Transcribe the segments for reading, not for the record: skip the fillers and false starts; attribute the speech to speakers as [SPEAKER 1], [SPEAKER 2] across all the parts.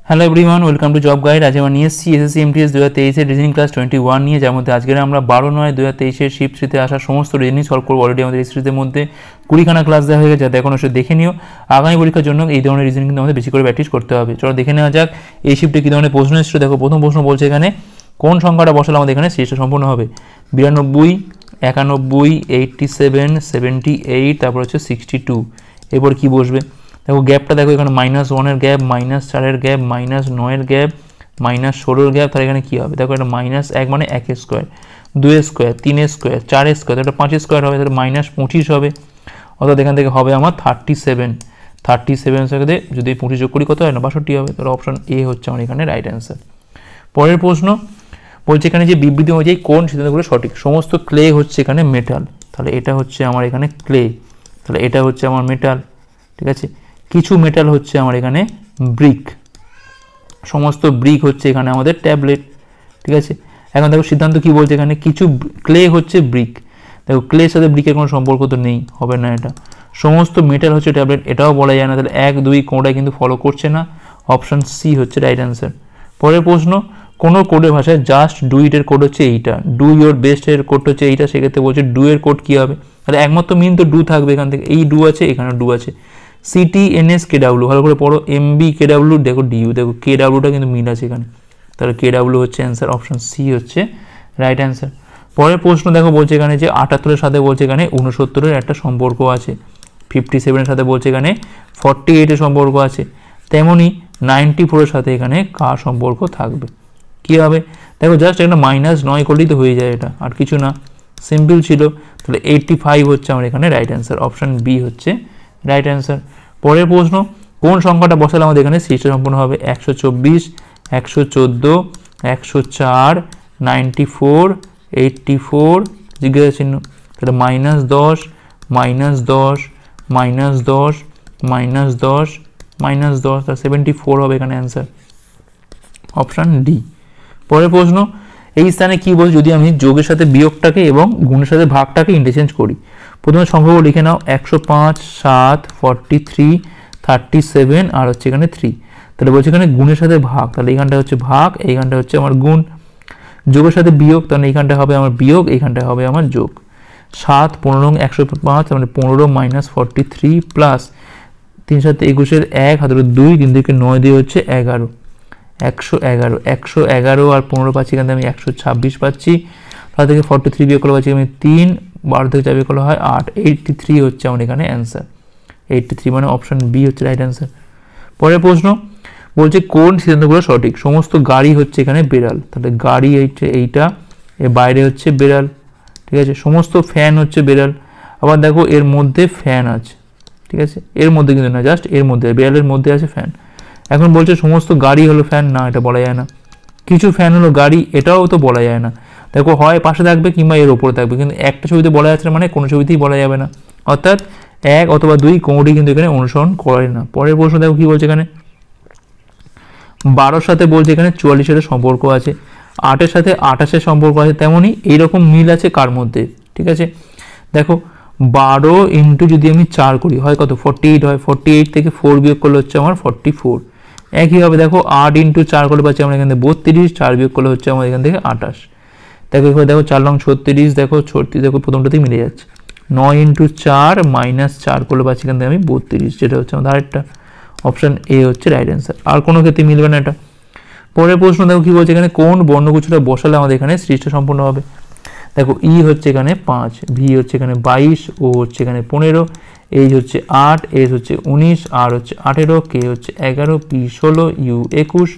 [SPEAKER 1] Hello everyone, welcome to job guide. আজ আমরা নিয়ে এসেছি এসএসসি এমটিএস 2023 রিজনিং ক্লাস 21 নিয়ে, যার মধ্যে আজকের আমরা 12/9/2023 শিফট থ্রিতে আসা সমস্ত রিজনিং সলভ করবো। অলরেডি আমাদের এই সিরিজের মধ্যে 20খানা ক্লাস দেওয়া হয়ে গেছে, যাতে এখন অবশ্যই দেখে নিও। আগামী পরীক্ষার জন্য এই ধরনের রিজনিং কিন্তু আমাদের বেশি করে প্র্যাকটিস করতে হবে। চলো দেখে নেওয়া যাক এই শিফটে কী ধরনের প্রশ্ন এসেছিল। দেখো, প্রথম প্রশ্ন বলছে এখানে কোন সংখ্যাটা বসালে আমাদের এখানে সিরিজটা সম্পূর্ণ হবে। 92, 91, 87, 78, তারপর হচ্ছে 62। এরপর কী বসবে? দেখো গ্যাপটা দেখো, এখানে -1 গ্যাপ, -4 গ্যাপ, -9 গ্যাপ, -16 গ্যাপ। তাহলে এখানে কী হবে? দেখো এটা -1 মানে 1 স্কোয়ার, 2 স্কোয়ার, 3 স্কোয়ার, 4 স্কোয়ার, এটা 5 স্কোয়ার হবে, তাহলে -25 হবে। অর্থাৎ এখান থেকে হবে আমার 37 সাথে যদি 25 যোগ করি কত হয় না 62 হবে। তাহলে অপশন এ হচ্ছে আমার এখানে রাইট অ্যান্সার। পরের প্রশ্ন বলছে এখানে যে বিবৃতি অনুযায়ী কোন সিদ্ধান্তগুলো সঠিক। সমস্ত ক্লে হচ্ছে এখানে মেটাল, তাহলে এটা হচ্ছে আমার এখানে ক্লে, তাহলে এটা হচ্ছে আমার মেটাল। ঠিক আছে, কিছু মেটাল হচ্ছে আমার এখানে ব্রিক, সমস্ত ব্রিক হচ্ছে এখানে আমাদের ট্যাবলেট। ঠিক আছে, এখন দেখো সিদ্ধান্ত কি বলছে এখানে, কিছু ক্লে হচ্ছে ব্রিক। দেখো ক্লের সাথে ব্রিকের কোনো সম্পর্ক তো নেই, হবে না এটা। সমস্ত মেটাল হচ্ছে ট্যাবলেট, এটাও বলা যায় না। তাহলে 1, 2 কোনোটাই কিন্তু ফলো করছে না। অপশন সি হচ্ছে রাইট অ্যান্সার। পরের প্রশ্ন, কোনো কোডের ভাষায় জাস্ট ডু ইটের কোড হচ্ছে এইটা, ডু ইয়োর বেস্ট এর কোড হচ্ছে এইটা। সেক্ষেত্রে বলছে ডু এর কোড কী হবে? তাহলে একমাত্র মিন তো ডু থাকবে এখান থেকে, এই ডু আছে, এখানে ডু আছে। CTNSKW, ভালো করে পড়ো। MBKW, দেখো ডিউ, দেখো KWটা কিন্তু মিল আছে এখানে, তাহলে KW হচ্ছে অ্যান্সার। অপশন সি হচ্ছে রাইট অ্যান্সার। পরের প্রশ্ন দেখো বলছে এখানে যে 78-এর সাথে বলছে এখানে 69-এর একটা সম্পর্ক আছে, 57-এর সাথে বলছে এখানে 48-এর সম্পর্ক আছে, তেমনি 94-এর সাথে এখানে কার সম্পর্ক থাকবে? কী হবে? দেখো জাস্ট এখানে -9 করলেই তো হয়ে যায়, এটা আর কিছু না, সিম্পল ছিল। তাহলে 85 হচ্ছে আমার এখানে রাইট অ্যান্সার। অপশন বি হচ্ছে রাইট অ্যান্সার। পরের প্রশ্ন, কোন সংখ্যাটা বসালে আমাদের এখানে সিরিজটা সম্পূর্ণ হবে? 124, 114, 104, 94, 84, জিজ্ঞাসা চিহ্ন। তাহলে -10, -10, -10, -10, -10, তাহলে 74 হবে এখানে অ্যান্সার। Option D. পরের প্রশ্ন, এই স্থানে কি বলছে যদি আমি যোগের সাথে বিয়োগটাকে এবং গুণের সাথে ভাগটাকে ইন্টারচেঞ্জ করি। প্রথমে সংখ্যাগুলো লিখে নাও, 105, 7, 43, 37 আর হচ্ছে এখানে 3। তাহলে বলছে এখানে গুণের সাথে ভাগ, তাহলে এইখানটা হচ্ছে ভাগ, এইখানটা হচ্ছে আমার গুণ। যোগের সাথে বিয়োগ, তাহলে এইখানটা হবে আমার বিয়োগ, এইখানটা হবে আমার যোগ। 7, 15, 105, মানে 15 - 43 প্লাস 3 7 21-এর 1 হাতে 2, 3 থেকে 9 দিয়ে হচ্ছে 11, 111 আর 15 পাচ্ছি এখান থেকে আমি 126 পাচ্ছি। তার থেকে 43 বিয়োগ করলে পাচ্ছি আমি 3, 12 থেকে 4 বিয়োগ করলে হয় 8, 83 হচ্ছে আমার এখানে অ্যান্সার। 83 মানে অপশন বি হচ্ছে রাইট অ্যান্সার। পরের প্রশ্ন বলছে কোন সিদ্ধান্তগুলো সঠিক। সমস্ত গাড়ি হচ্ছে এখানে বেড়াল, তাহলে গাড়ি হচ্ছে এইটা, এর বাইরে হচ্ছে বেড়াল। ঠিক আছে, সমস্ত ফ্যান হচ্ছে বেড়াল। আবার দেখো এর মধ্যে ফ্যান আছে, ঠিক আছে, এর মধ্যে কিন্তু না, জাস্ট এর মধ্যে, বেড়ালের মধ্যে আছে ফ্যান। এখন বলছে সমস্ত গাড়ি হলো ফ্যান, না এটা বলা যায় না। কিছু ফ্যান হলো গাড়ি, এটাও তো বলা যায় না। দেখো হয় পাশে থাকবে কিংবা এর ওপরে থাকবে, কিন্তু একটা ছবিতে বলা যাচ্ছে মানে কোনো ছবিতেই বলা যাবে না। অর্থাৎ 1 অথবা 2 কোনোটি কিন্তু এখানে অনুসরণ করে না। পরের প্রশ্ন দেখো কি বলছে এখানে, 12-এর সাথে বলছে এখানে 44-এর সম্পর্ক আছে, 8-এর সাথে 28-এর সম্পর্ক আছে, তেমনই এইরকম মিল আছে কার মধ্যে? ঠিক আছে, দেখো 12 ইন্টু যদি আমি 4 করি হয় কত? 48 হয়। 48 থেকে 4 বিয়োগ করলে হচ্ছে আমার 44। একইভাবে দেখো 8 ইন্টু 4 করলে পাচ্ছি আমরা এখান থেকে 32, 4 বিয়োগ করলে হচ্ছে আমার এখান থেকে 28। দেখো এখানে দেখো 4 লং 36, দেখো 36 দেখো প্রথমটাতেই মিলে যাচ্ছে। 9 ইন্টু 4 - 4 করলে পাচ্ছি এখান থেকে আমি 32, যেটা হচ্ছে আমাদের আরেকটা। অপশান এ হচ্ছে রাইট অ্যান্সার, আর কোনো ক্ষেত্রে মিলবে না এটা। পরের প্রশ্ন দেখো কি বলছে এখানে, কোন বর্ণগুচ্ছটা বসালে আমাদের এখানে সিরিজটা সম্পূর্ণ হবে। দেখো ই হচ্ছে এখানে 5, ভি হচ্ছে এখানে 22, ও হচ্ছে এখানে 15, এইচ হচ্ছে 8, এস হচ্ছে 19, আর হচ্ছে 18, কে হচ্ছে 11, P 16, U 21,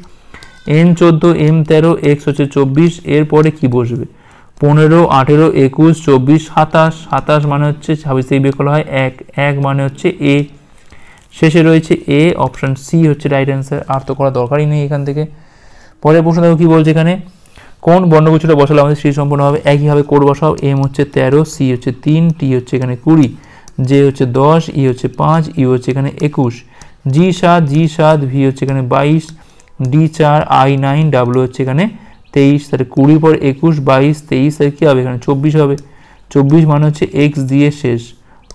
[SPEAKER 1] N 14, M 13, X হচ্ছে 24। এরপরে কি বসবে? 15, 18, 21, 24, 27। 27 মানে হচ্ছে 26 থেকে বিয়োগ করা হয় 1, 1 মানে হচ্ছে এ, শেষে রয়েছে এ। অপশান সি হচ্ছে রাইট অ্যান্সার, আর তো করা দরকারই নেই এখান থেকে। পরের প্রশ্ন দেখো কি বলছে এখানে, কোন বর্ণগুচ্ছটা বসালে আমাদের সিরিজ সম্পূর্ণ হবে। একইভাবে কোড বসাও, এম হচ্ছে 13, সি হচ্ছে 3, টি হচ্ছে এখানে 20, জে হচ্ছে 10, ই হচ্ছে 5, ইউ হচ্ছে এখানে 21, জি 7, ভি হচ্ছে এখানে 22, ডি 4, আই 9, ডাব্লু হচ্ছে এখানে 23। তাহলে 20 পর 21, 22, 23, তাহলে কী হবে? এখানে 24 হবে। 24 মানে হচ্ছে এক্স দিয়ে শেষ।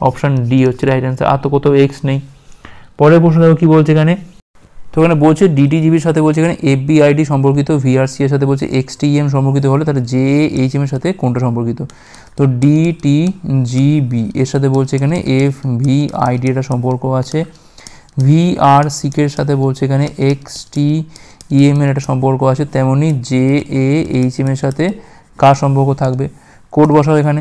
[SPEAKER 1] অপশান ডি হচ্ছে রাইট অ্যান্সার, আর তো কোথাও এক্স নেই। পরের প্রশ্ন দেখো কি বলছে এখানে, এখানে বলছে ডিটিজিবির সাথে বলছে এখানে এফবিআইডি সম্পর্কিত, ভিআরসি এর সাথে বলছে এক্সটিএম সম্পর্কিত হলে তাহলে জেএইচএম এর সাথে কোনটা সম্পর্কিত? তো ডিটিজিবি এর সাথে বলছে এখানে এফভিআইডি এটা সম্পর্ক আছে, ভিআরসি এর সাথে বলছে এখানে এক্সটিএম এর একটা সম্পর্ক আছে, তেমনি জেএইচএম এর সাথে কার সম্পর্ক থাকবে? কোড বসাও এখানে।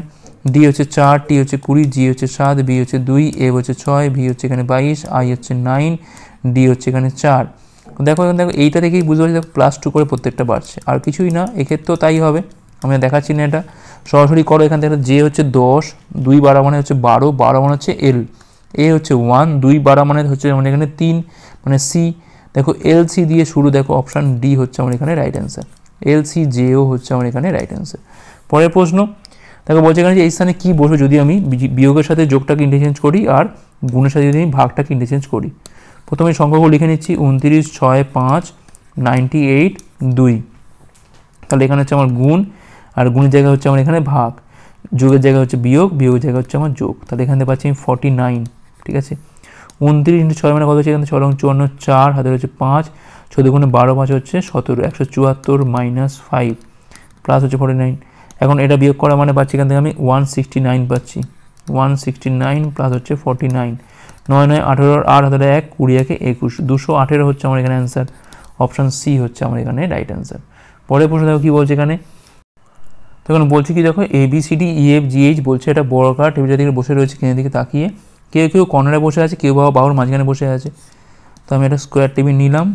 [SPEAKER 1] ডি হচ্ছে 4, টি হচ্ছে 20, জি হচ্ছে 7, বি হচ্ছে 2, এ হচ্ছে 6, ভি হচ্ছে এখানে 22, আই হচ্ছে 9, ডি হচ্ছে এখানে 4। দেখো এইটা থেকেই বুঝতে পারছি, দেখো +2 করে প্রত্যেকটা বাড়ছে, আর কিছুই না, এক্ষেত্রেও তাই হবে। আমি দেখাচ্ছি না, এটা সরাসরি করো। এখান থেকে জে হচ্ছে 10, 2 বাড়া মানে হচ্ছে 12, 12 মানে হচ্ছে এল, এ হচ্ছে 1, 2 বাড়া মানে হচ্ছে মানে এখানে 3 মানে সি। দেখো এলসি দিয়ে শুরু, দেখো অপশান ডি হচ্ছে আমার এখানে রাইট অ্যান্সার, এলসি জেও হচ্ছে আমার এখানে রাইট অ্যান্সার। পরের প্রশ্ন দেখো বলছে এখানে যে এই স্থানে কী বসবে যদি আমি বিয়োগের সাথে যোগটাকে ইন্টারচেঞ্জ করি আর গুণের সাথে যদি আমি ভাগটাকে ইন্টারচেঞ্জ করি। প্রথমে সংখ্যাগুলো লিখে নিচ্ছি, 29, 6, 5, 98, 2। তাহলে এখানে হচ্ছে আমার গুণ, আর গুণের জায়গায় হচ্ছে আমার এখানে ভাগ, যোগের জায়গায় হচ্ছে বিয়োগ, বিয়োগের জায়গায় হচ্ছে আমার যোগ। তাহলে এখানে পাচ্ছি আমি 49, ঠিক আছে। 29 × 6 মানে কত হচ্ছে? এখানে 6 × 54, 4 হাতে হচ্ছে 5, 14 × 12, 5 হচ্ছে 17, 174 - 5 প্লাস হচ্ছে 49। এখন এটা বিয়োগ করা মানে পাচ্ছি এখান থেকে আমি 169 পাচ্ছি, 169 প্লাস হচ্ছে 49, 9 9 18, 8 হাতে 1, 20 1 21, 218 হচ্ছে আমার এখানে অ্যান্সার। অপশান সি হচ্ছে আমার এখানে রাইট অ্যান্সার। পরের প্রশ্ন দেখো কী বলছে এখানে। তো এখন বলছি কি দেখো ABCD EF GH বলছে এটা বর্গাকার টেবিলের দিকে বসে রয়েছে, কেন্দ্রের দিকে তাকিয়ে, কেউ কেউ কর্নারে বসে আছে, কেউ বাহুর মাঝখানে বসে আছে। তো আমি একটা স্কোয়ার টেবিল নিলাম,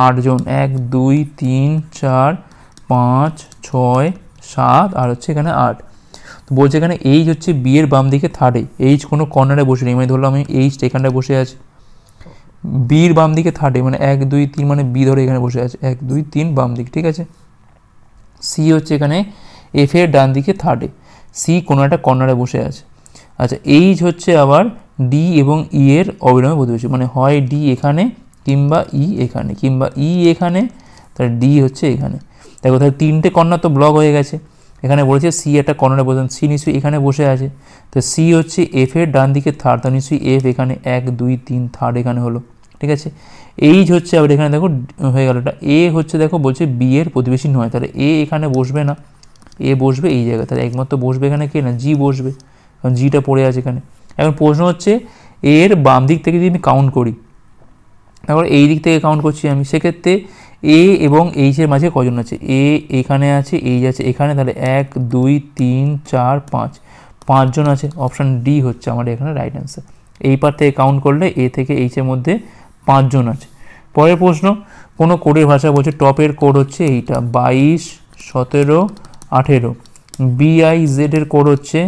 [SPEAKER 1] 8 জন, 1 2 3 4 5 6 7 আর হচ্ছে এখানে 8। তো বলছে এখানে এইচ হচ্ছে বি এর বাম দিকে থার্ডে, এইচ কোনো কর্নারে বসে নেই, মানে ধরলাম আমি এইচটা এখানটায় বসে আছে, বির বাম দিকে থার্ডে মানে 1 2 3 মানে বি ধরে এখানে বসে আছে, 1 2 3 বাম দিক, ঠিক আছে। সি হচ্ছে এখানে এফ এর ডান দিকে থার্ডে, সি কোনো একটা কর্নারে বসে আছে। আচ্ছা এইচ হচ্ছে আবার ডি এবং ই এর অবিরামে প্রতিবেশী, মানে হয় ডি এখানে কিংবা ই এখানে, কিংবা ই এখানে, তাহলে ডি হচ্ছে এখানে। দেখো তাহলে 3টে কর্নার তো ব্লক হয়ে গেছে, এখানে বলেছে সি একটা কর্নারে বসে, সি নিশ্চয়ই এখানে বসে আছে, তো সি হচ্ছে এফ এর ডান দিকে থার্ড, তাহলে নিশ্চয়ই এফ এখানে 1 2 3 থার্ড এখানে হলো, ঠিক আছে। এইচ হচ্ছে আবার এখানে দেখো হয়ে গেল, এটা এ হচ্ছে দেখো বলছে বি এর প্রতিবেশী নয়, তাহলে এ এখানে বসবে না, এ বসবে এই জায়গায়, তাহলে একমাত্র বসবে এখানে কে না জি বসবে, কারণ জিটা পড়ে আছে এখানে। এখন প্রশ্ন হচ্ছে এর বাম দিক থেকে যদি আমি কাউন্ট করি, তারপর এই দিক থেকে কাউন্ট করছি আমি, সেক্ষেত্রে এ এবং এইচের মাঝে কজন আছে? এ এখানে আছে, এইচ আছে এখানে, তাহলে 1 2 3 4 5 5জন আছে। অপশান ডি হচ্ছে আমার এখানে রাইট অ্যান্সার। এই পার থেকে কাউন্ট করলে এ থেকে এইচের মধ্যে 5জন আছে। পরের প্রশ্ন, কোনো কোডের ভাষা বলছে টপের কোড হচ্ছে এইটা 22 17 18, BIZ এর কোড হচ্ছে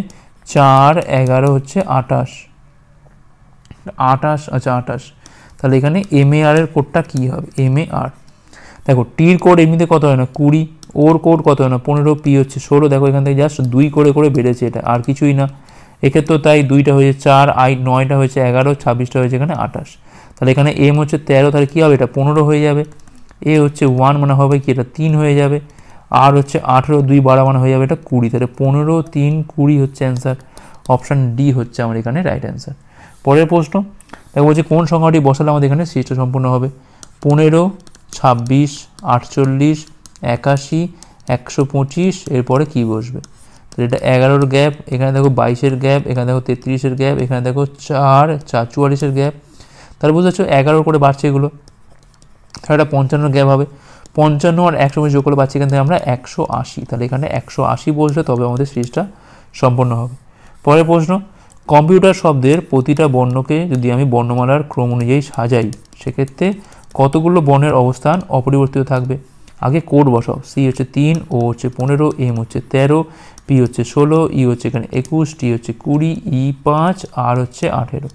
[SPEAKER 1] 4 11 হচ্ছে 28, আচ্ছা 28। তাহলে এখানে MAR এর কোডটা কী হবে? MAR দেখো টির কোড এমনিতে কত হয় না 20, ওর কোড কত হয় না 15, পি হচ্ছে 16। দেখো এখান থেকে জাস্ট 2 করে করে বেড়েছে, এটা আর কিছুই না। এক্ষেত্রে তাই 2টা হয়েছে 4, আই 9টা হয়েছে 11, 26টা হয়েছে এখানে 28। তাহলে এখানে এম হচ্ছে 13, তাহলে কী হবে? এটা 15 হয়ে যাবে। এ হচ্ছে 1 মানে হবে কি এটা 3 হয়ে যাবে, আর হচ্ছে 18 2 12 মানে হয়ে যাবে এটা 20, তাহলে 15 3 20 হচ্ছে অ্যান্সার। অপশান ডি হচ্ছে আমার এখানে রাইট অ্যান্সার। পরের প্রশ্ন দেখো বলছে কোন সংখ্যাটি বসালে আমাদের এখানে সৃষ্ট সম্পূর্ণ হবে? 15 26 48 81 125, এরপরে কী বসবে? তাহলে এটা 11-র গ্যাপ, এখানে দেখো 22-এর গ্যাপ, এখানে দেখো 33-এর গ্যাপ, এখানে দেখো 4 44-এর গ্যাপ, তাহলে বুঝতে পারছো 11 করে বাড়ছে এগুলো, তাহলে এটা 55-র গ্যাপ হবে। 55 আর 125 যোগ করে পাচ্ছি এখান থেকে আমরা 180, তাহলে এখানে 180 বসলে তবে আমাদের সিরিজটা সম্পন্ন হবে। পরের প্রশ্ন, কম্পিউটার শব্দের প্রতিটা বর্ণকে যদি আমি বর্ণমালার ক্রম অনুযায়ী সাজাই, সেক্ষেত্রে কতগুলো বর্ণের অবস্থান অপরিবর্তিত থাকবে? আগে কোড বসাও, সি হচ্ছে 3, ও হচ্ছে 15, এম হচ্ছে 13, পি হচ্ছে 16, ই হচ্ছে এখানে 21, টি হচ্ছে 20, ই 5, আর হচ্ছে 18।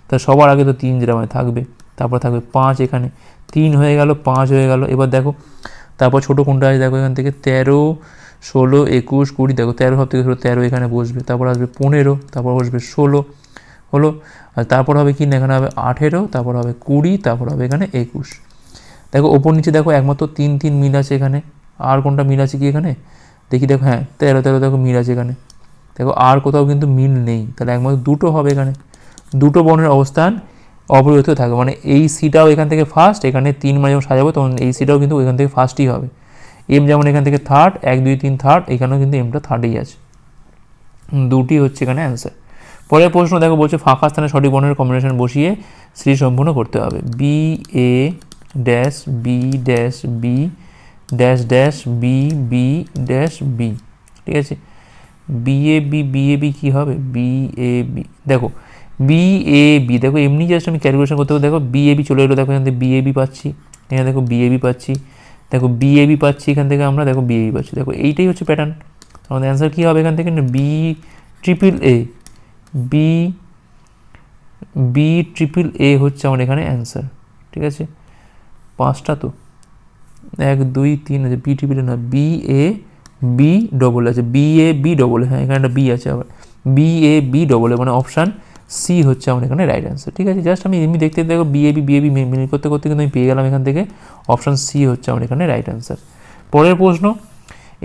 [SPEAKER 1] তা সবার আগে তো 3 যেরকম থাকবে, তারপর থাকবে 5, এখানে 3 হয়ে গেল 5 হয়ে গেল। এবার দেখো তারপর ছোটো কোনটা আছে দেখো এখান থেকে 13 16 21 20, দেখো 13 সব থেকে ছোটো 13 এখানে বসবে, তারপর আসবে 15, তারপর বসবে 16 হলো, আর তারপর হবে কি না এখানে হবে 18, তারপর হবে 20, তারপর হবে এখানে 21। দেখো ওপর নিচে দেখো একমাত্র 3 3 মিল আছে এখানে, আর কোনটা মিল আছে কি এখানে দেখি, দেখো হ্যাঁ 13 13 দেখো মিল আছে এখানে, দেখো আর কোথাও কিন্তু মিল নেই, তাহলে একমাত্র দুটো হবে এখানে, দুটো বর্ণের অবস্থান অপরিবর্তিত থাকবে, মানে এই সিটাও এখান থেকে ফার্স্ট, এখানে 3 মানে যখন সাজাবো তখন এই সিটাও কিন্তু এখান থেকে ফার্স্টই হবে। এম যেমন এখান থেকে থার্ড, 1 2 3 থার্ড, এখানেও কিন্তু এমটা থার্ডেই আছে, দুটি হচ্ছে এখানে অ্যান্সার। পরের প্রশ্ন দেখো বলছে ফাঁকা স্থানে সঠিক বর্ণের কম্বিনেশন বসিয়ে সিরিজ সম্পূর্ণ করতে হবে। B A dash B dash B dash dash B B dash B, ঠিক আছে। বি এ বি কী হবে, বি এ বি, দেখো বি এ বি, দেখো এমনি জাস্ট আমি ক্যালকুলেশন করতে হবে, দেখো বি এ বি চলে এলো, দেখো এখান থেকে বি এ বি পাচ্ছি, এখানে দেখো বি এ বি পাচ্ছি, দেখো বি এ বি পাচ্ছি এখান থেকে আমরা, দেখো বি এ বি পাচ্ছি, দেখো এইটাই হচ্ছে প্যাটার্ন। আমাদের অ্যান্সার কী হবে এখান থেকে, B triple A, B B triple A হচ্ছে আমার এখানে অ্যান্সার, ঠিক আছে। 5টা তো 1 2 3 আছে, বি ট্রিপল এ না, বি এ বি ডবল আছে, বি এ বি ডবল, হ্যাঁ এখানে একটা বি আছে আবার, বি এ বি ডবল, মানে অপশান সি হচ্ছে আমার এখানে রাইট অ্যান্সার, ঠিক আছে। জাস্ট আমি এমনি দেখতে দেখো বি এ বি মিল করতে করতে কিন্তু আমি পেয়ে গেলাম এখান থেকে অপশান সি হচ্ছে আমার এখানে রাইট অ্যান্সার। পরের প্রশ্ন,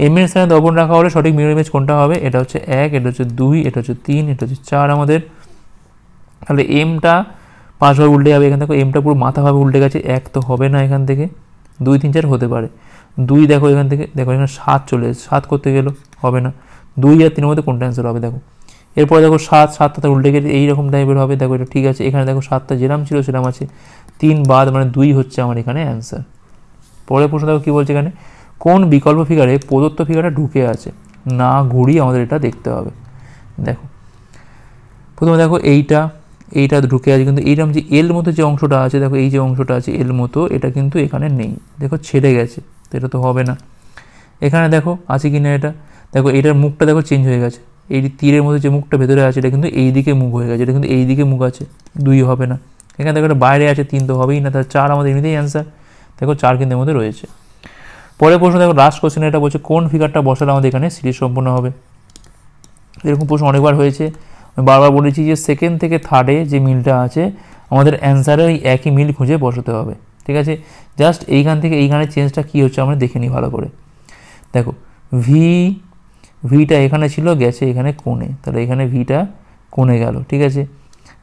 [SPEAKER 1] এম এর স্থানে দর্পণ রাখা হলে সঠিক মিরর ইমেজ কোনটা হবে, এটা হচ্ছে 1, এটা হচ্ছে 2, এটা হচ্ছে 3, এটা হচ্ছে 4 আমাদের। তাহলে এমটা 5 ভাবে উল্টে যাবে, এখান থেকে এমটা পুরো মাথাভাবে উল্টে গেছে, 1 তো হবে না এখান থেকে, 2 3 4 হতে পারে, 2 দেখো এখান থেকে, দেখো এখানে 7 চলে এসেছে, 7 করতে গেলো হবে না, 2 আর 3 এর মধ্যে কোনটা অ্যান্সার হবে, দেখো এরপরে দেখো 7টা উল্টে গেছে এইরকম টাইপের হবে, দেখো এটা ঠিক আছে, এখানে দেখো 7টা যেরাম ছিল সেরাম আছে, 3 বাদ, মানে 2 হচ্ছে আমার এখানে অ্যান্সার। পরের প্রশ্ন দেখো কী বলছে এখানে, কোন বিকল্প ফিগারে প্রদত্ত ফিগারটা ঢুকে আছে, না ঘুরিয়ে আমাদের এটা দেখতে হবে। দেখো প্রথমে দেখো এইটা ঢুকে আছে, কিন্তু এইরকম যে এল মতো যে অংশটা আছে, দেখো এই যে অংশটা আছে এল মতো, এটা কিন্তু এখানে নেই, দেখো ছেড়ে গেছে, তো এটা তো হবে না। এখানে দেখো আছে কি না, এটা দেখো এটার মুখটা দেখো চেঞ্জ হয়ে গেছে, এই তীরের মধ্যে যে মুখটা ভেতরে আছে এটা কিন্তু এই দিকে মুখ হয়ে গেছে, এটা কিন্তু এই দিকে মুখ আছে, 2 হবে না। এখানে দেখো এটা বাইরে আছে, 3 তো হবেই না, তার 4 আমাদের এমনিতেই অ্যান্সার, দেখো 4 কিন্তু এর মধ্যে রয়েছে। পরের প্রশ্ন দেখো লাস্ট কোশ্চেন, এটা বলছে কোন ফিগারটা বসালে আমাদের এখানে সিরিজ সম্পূর্ণ হবে। এরকম প্রশ্ন অনেকবার হয়েছে, আমি বারবার বলেছি যে সেকেন্ড থেকে থার্ডে যে মিলটা আছে আমাদের অ্যান্সারে ওই একই মিল খুঁজে বসাতে হবে, ঠিক আছে। জাস্ট এইখান থেকে এইখানে চেঞ্জটা কী হচ্ছে আমরা দেখে নিই ভালো করে। দেখো ভিটা এখানে ছিল, গেছে এখানে কোণে, তাহলে এখানে ভিটা কোণে গেল, ঠিক আছে।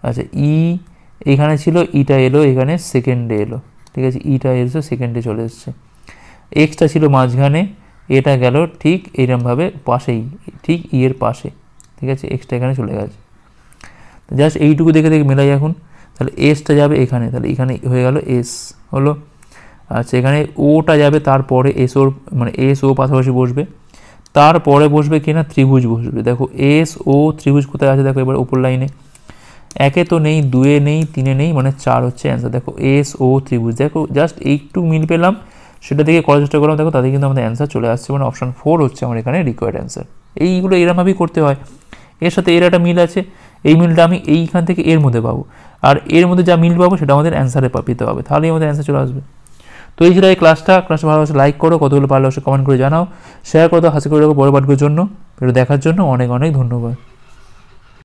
[SPEAKER 1] আচ্ছা এইখানে ছিল, ইটা এলো এখানে সেকেন্ডে এলো, ঠিক আছে, ইটা এসে সেকেন্ডে চলে এসছে। এক্সটা ছিল মাঝখানে, এটা গেল ঠিক এইরকমভাবে পাশেই, ঠিক এর পাশে, ঠিক আছে, এক্সটা এখানে চলে গেছে। জাস্ট এইটুকু দেখে মেলাই এখন, তাহলে এসটা যাবে এখানে, তাহলে এখানে হয়ে গেল এস হলো। আচ্ছা এখানে ওটা যাবে তারপরে এস ওর, মানে এস ও পাশাপাশি বসবে, তারপরে বসবে কিনা ত্রিভুজ বসবে। দেখো এস ও ত্রিভুজ কোথায় আছে, দেখো এবার উপর লাইনে, 1-এ তো নেই, 2-এ নেই, 3-এ নেই, মানে 4 হচ্ছে অ্যান্সার। দেখো এস ও ত্রিভুজ, দেখো জাস্ট একটু মিল পেলাম, সেটা থেকে করার চেষ্টা করলাম, দেখো তাতে কিন্তু আমাদের অ্যান্সার চলে আসছে, মানে অপশান 4 হচ্ছে আমার এখানে রিকোয়ার্ড অ্যান্সার। এইগুলো এরমভাবেই করতে হয়, এর সাথে এর একটা মিল আছে, এই মিলটা আমি এইখান থেকে এর মধ্যে পাবো, আর এর মধ্যে যা মিল পাবো সেটা আমাদের অ্যান্সারে পেতে হবে, তাহলেই আমাদের অ্যান্সার চলে আসবে। তো এই ছিল এই ক্লাসটা ভালো হচ্ছে, লাইক করো, কতগুলো পারলে অবশ্যই কমেন্ট করে জানাও, শেয়ার করে দাও, হাসি করে রাখো পরের পাঠগুলোর জন্য। এটা দেখার জন্য অনেক অনেক ধন্যবাদ।